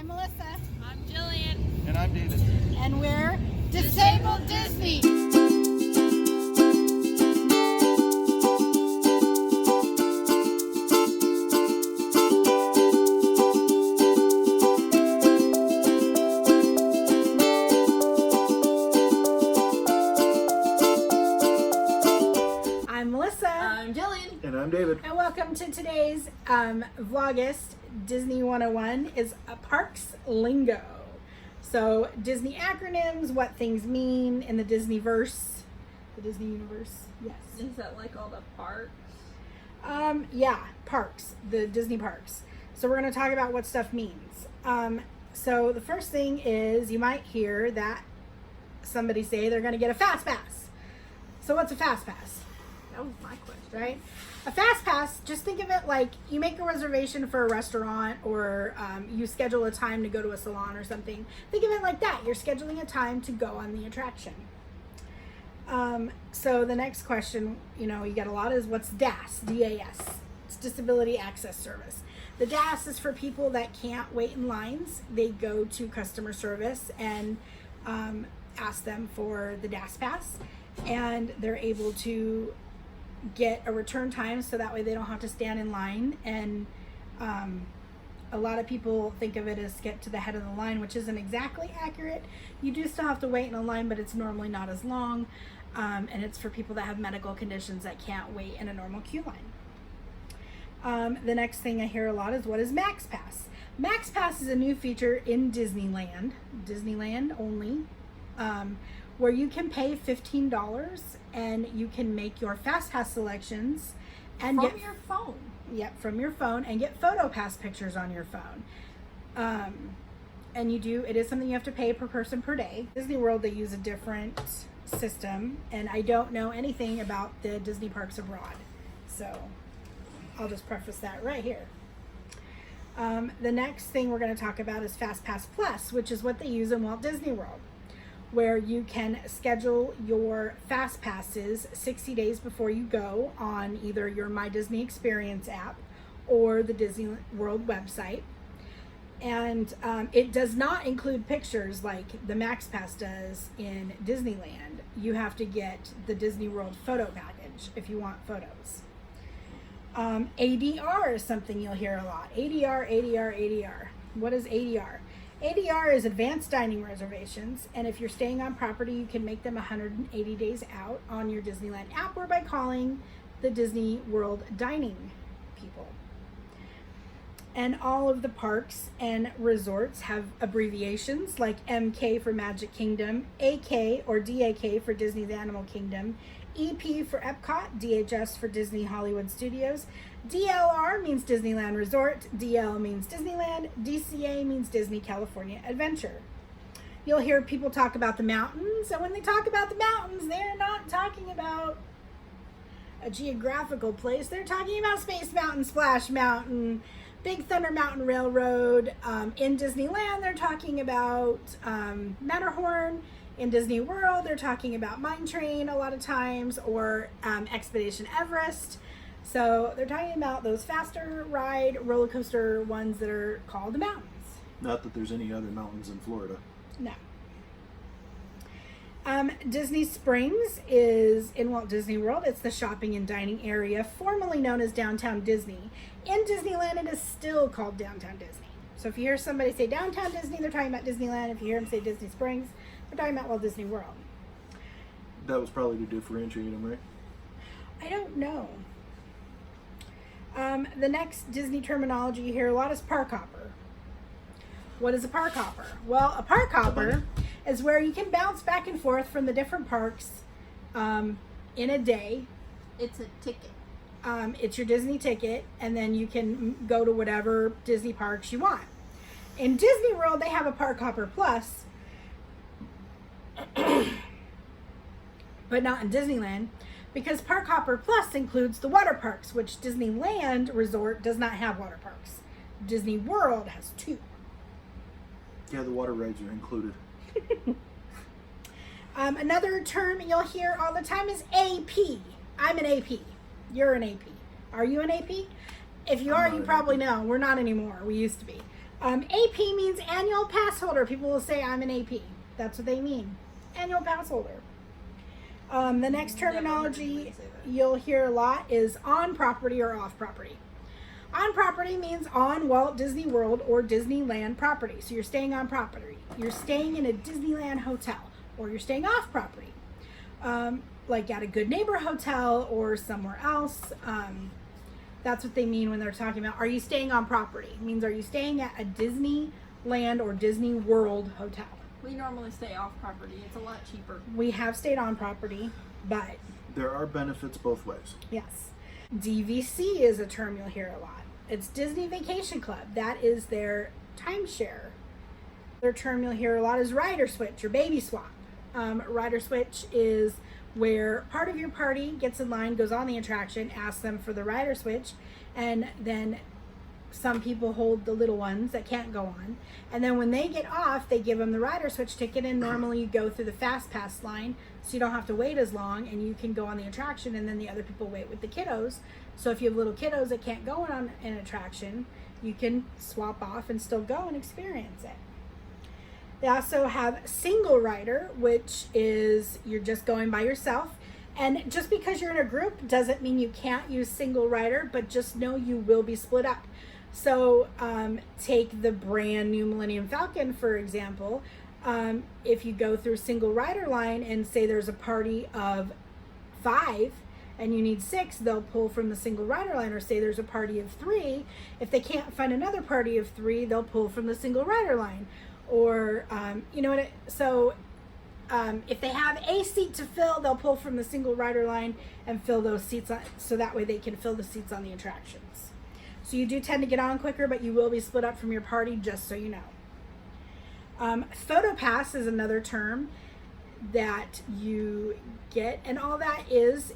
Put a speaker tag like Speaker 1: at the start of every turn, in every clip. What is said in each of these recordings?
Speaker 1: I'm Melissa.
Speaker 2: I'm Jillian.
Speaker 3: And I'm David.
Speaker 1: And we're Disabled Disney. I'm Melissa.
Speaker 2: I'm Jillian.
Speaker 3: And I'm David.
Speaker 1: And welcome to today's vlogist. Disney 101 is a parks lingo. So Disney acronyms, what things mean in the Disneyverse, the Disney universe. Yes.
Speaker 2: Is that like all the parks?
Speaker 1: Yeah, parks, the Disney parks. So we're going to talk about what stuff means. So the first thing is you might hear that somebody say they're going to get a fast pass. So what's a fast pass?
Speaker 2: That was my question.
Speaker 1: Right? A fast pass, just think of it like you make a reservation for a restaurant or you schedule a time to go to a salon or something. Think of it like that. You're scheduling a time to go on the attraction. So the next question, you get a lot is what's DAS? D-A-S. It's Disability Access Service. The DAS is for people that can't wait in lines. They go to customer service and ask them for the DAS pass, and they're able to get a return time so that way they don't have to stand in line. And a lot of people think of it as get to the head of the line, which isn't exactly accurate. You do still have to wait in a line, but it's normally not as long, and it's for people that have medical conditions that can't wait in a normal queue line. The next thing I hear a lot is what is Max Pass? Max Pass is a new feature in Disneyland only, where you can pay $15 and you can make your fast pass selections and
Speaker 2: From your phone.
Speaker 1: Yep, from your phone, and get photo pass pictures on your phone. And it is something you have to pay per person per day. Disney World, they use a different system, and I don't know anything about the Disney parks abroad, so I'll just preface that right here. The next thing we're going to talk about is Fast Pass Plus, which is what they use in Walt Disney World, where you can schedule your fast passes 60 days before you go on either your My Disney Experience app or the Disney World website. And it does not include pictures like the Max Pass does in Disneyland. You have to get the Disney World photo package if you want photos. ADR is something you'll hear a lot. ADR. What is ADR? ADR is advanced dining reservations, and if you're staying on property, you can make them 180 days out on your Disneyland app or by calling the Disney World dining people. And all of the parks and resorts have abbreviations like MK for Magic Kingdom, AK or DAK for Disney's Animal Kingdom, EP for Epcot, DHS for Disney Hollywood Studios, DLR means Disneyland Resort, DL means Disneyland, DCA means Disney California Adventure. You'll hear people talk about the mountains, and when they talk about the mountains, they're not talking about a geographical place. They're talking about Space Mountain, Splash Mountain, Big Thunder Mountain Railroad. In Disneyland, they're talking about Matterhorn. In Disney World, they're talking about Mine Train a lot of times, or Expedition Everest. So they're talking about those faster ride roller coaster ones that are called the mountains.
Speaker 3: Not that there's any other mountains in Florida.
Speaker 1: No. Disney Springs is in Walt Disney World. It's the shopping and dining area formerly known as Downtown Disney. In Disneyland, it is still called Downtown Disney. So if you hear somebody say Downtown Disney, they're talking about Disneyland. If you hear them say Disney Springs, they're talking about Walt Disney World.
Speaker 3: That was probably to differentiate them, right?
Speaker 1: I don't know. The next Disney terminology you hear a lot is park hopper. What is a park hopper? Well, a park hopper is where you can bounce back and forth from the different parks in a day.
Speaker 2: It's a ticket.
Speaker 1: It's your Disney ticket, and then you can go to whatever Disney parks you want. In Disney World, they have a Park Hopper Plus, but not in Disneyland, because Park Hopper Plus includes the water parks, which Disneyland Resort does not have water parks. Disney World has 2.
Speaker 3: Yeah, the water rides are included.
Speaker 1: Another term you'll hear all the time is AP. I'm an AP. You're an AP. Are you an AP? If you are, you probably know. We're not anymore. We used to be. AP means annual pass holder. People will say, I'm an AP. That's what they mean. Annual pass holder. The next
Speaker 2: Never heard
Speaker 1: terminology
Speaker 2: anybody say that.
Speaker 1: you'll hear a lot is on property or off property. On property means on Walt Disney World or Disneyland property. So you're staying on property. You're staying in a Disneyland hotel, or you're staying off property, like at a Good Neighbor hotel or somewhere else. That's what they mean when they're talking about, are you staying on property? It means, are you staying at a Disneyland or Disney World hotel?
Speaker 2: We normally stay off property. It's a lot cheaper.
Speaker 1: We have stayed on property, but
Speaker 3: There are benefits both ways.
Speaker 1: yes. DVC is a term you'll hear a lot. It's Disney Vacation Club. That is their timeshare. Their term you'll hear a lot is rider switch or baby swap. Rider switch is where part of your party gets in line, goes on the attraction, asks them for the rider switch, and then some people hold the little ones that can't go on. And then when they get off, they give them the rider switch ticket, and normally you go through the fast pass line, so you don't have to wait as long, and you can go on the attraction, and then the other people wait with the kiddos. So if you have little kiddos that can't go on an attraction, you can swap off and still go and experience it. They also have single rider, which is you're just going by yourself. And just because you're in a group doesn't mean you can't use single rider, but just know you will be split up. So take the brand new Millennium Falcon, for example. If you go through single rider line and say there's a party of 5 and you need 6, they'll pull from the single rider line. Or say there's a party of 3. If they can't find another party of 3, they'll pull from the single rider line. Or, you know what, if they have a seat to fill, they'll pull from the single rider line and fill those seats on, so that way they can fill the seats on the attractions. So you do tend to get on quicker, but you will be split up from your party, just so you know. Photo pass is another term that you get, and all that is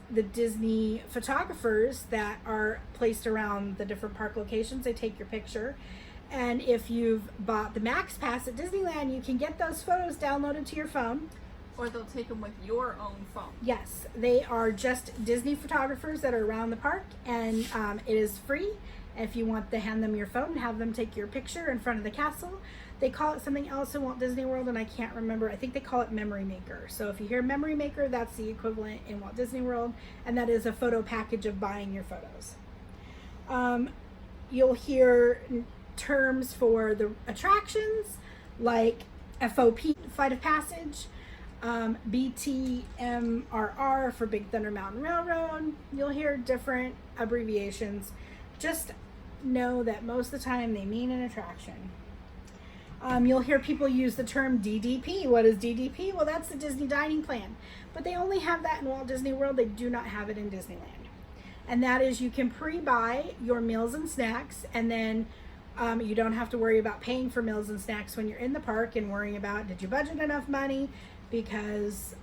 Speaker 1: the Disney photographers that are placed around the different park locations. They take your picture. And if you've bought the Max Pass at Disneyland, you can get those photos downloaded to your phone.
Speaker 2: Or they'll take them with your own phone.
Speaker 1: Yes, they are just Disney photographers that are around the park, and it is free. If you want to hand them your phone and have them take your picture in front of the castle, they call it something else in Walt Disney World, and I can't remember. I think they call it Memory Maker. So if you hear Memory Maker, that's the equivalent in Walt Disney World, and that is a photo package of buying your photos. You'll hear terms for the attractions like FOP, Flight of Passage, BTMRR for Big Thunder Mountain Railroad. You'll hear different abbreviations. Just know that most of the time they mean an attraction. You'll hear people use the term DDP. What is DDP? Well, that's the Disney Dining Plan. But they only have that in Walt Disney World. They do not have it in Disneyland. And that is, you can pre-buy your meals and snacks, and then you don't have to worry about paying for meals and snacks when you're in the park and worrying about, did you budget enough money? Because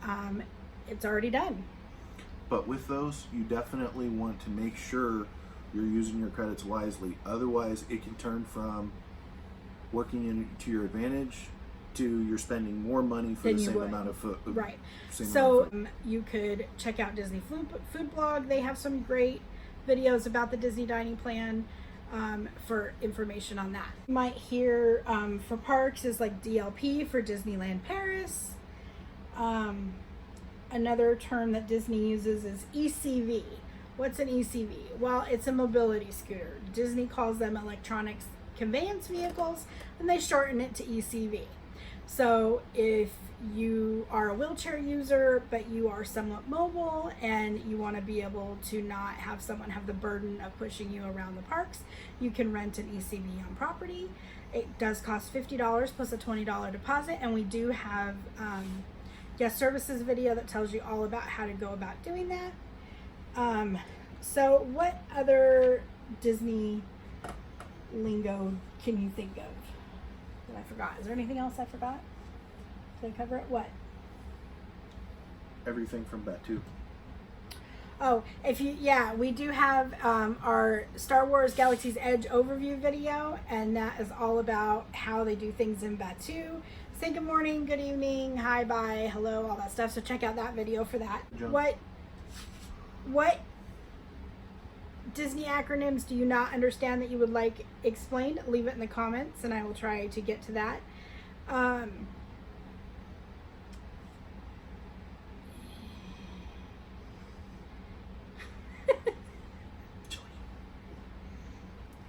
Speaker 1: it's already done.
Speaker 3: But with those, you definitely want to make sure you're using your credits wisely. Otherwise, it can turn from working to your advantage to you're spending more money for
Speaker 1: Than
Speaker 3: the
Speaker 1: you
Speaker 3: same
Speaker 1: would.
Speaker 3: amount of food.
Speaker 1: Right.
Speaker 3: Same
Speaker 1: So
Speaker 3: amount of food.
Speaker 1: you could check out Disney Food Blog. They have some great videos about the Disney Dining Plan. For information on that. You might hear for parks is like DLP for Disneyland Paris. Another term that Disney uses is ECV. What's an ECV? Well, it's a mobility scooter. Disney calls them electronic conveyance vehicles, and they shorten it to ECV. So if you are a wheelchair user, but you are somewhat mobile and you want to be able to not have someone have the burden of pushing you around the parks, you can rent an ECV on property. It does cost $50 plus a $20 deposit, and we do have guest services video that tells you all about how to go about doing that. So what other Disney lingo can you think of that I forgot? Is there anything else I forgot? Did I cover it? What?
Speaker 3: Everything from Batu.
Speaker 1: Oh, we do have our Star Wars Galaxy's Edge overview video, and that is all about how they do things in Batu. Say good morning, good evening, hi, bye, hello, all that stuff. So check out that video for that.
Speaker 3: John.
Speaker 1: What Disney acronyms do you not understand that you would like explained? Leave it in the comments and I will try to get to that.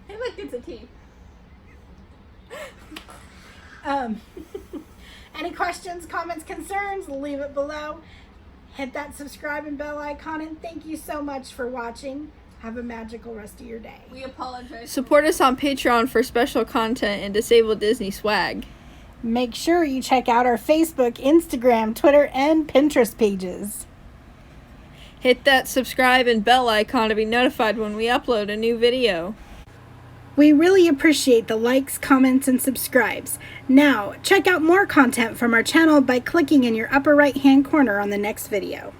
Speaker 2: Hey, look, it's a T.
Speaker 1: Any questions, comments, concerns, leave it below. Hit that subscribe and bell icon, and thank you so much for watching. Have a magical rest of your day.
Speaker 2: We apologize.
Speaker 4: Support us on Patreon for special content and Disable Disney swag.
Speaker 1: Make sure you check out our Facebook, Instagram, Twitter, and Pinterest pages.
Speaker 4: Hit that subscribe and bell icon to be notified when we upload a new video.
Speaker 1: We really appreciate the likes, comments, and subscribes. Now, check out more content from our channel by clicking in your upper right-hand corner on the next video.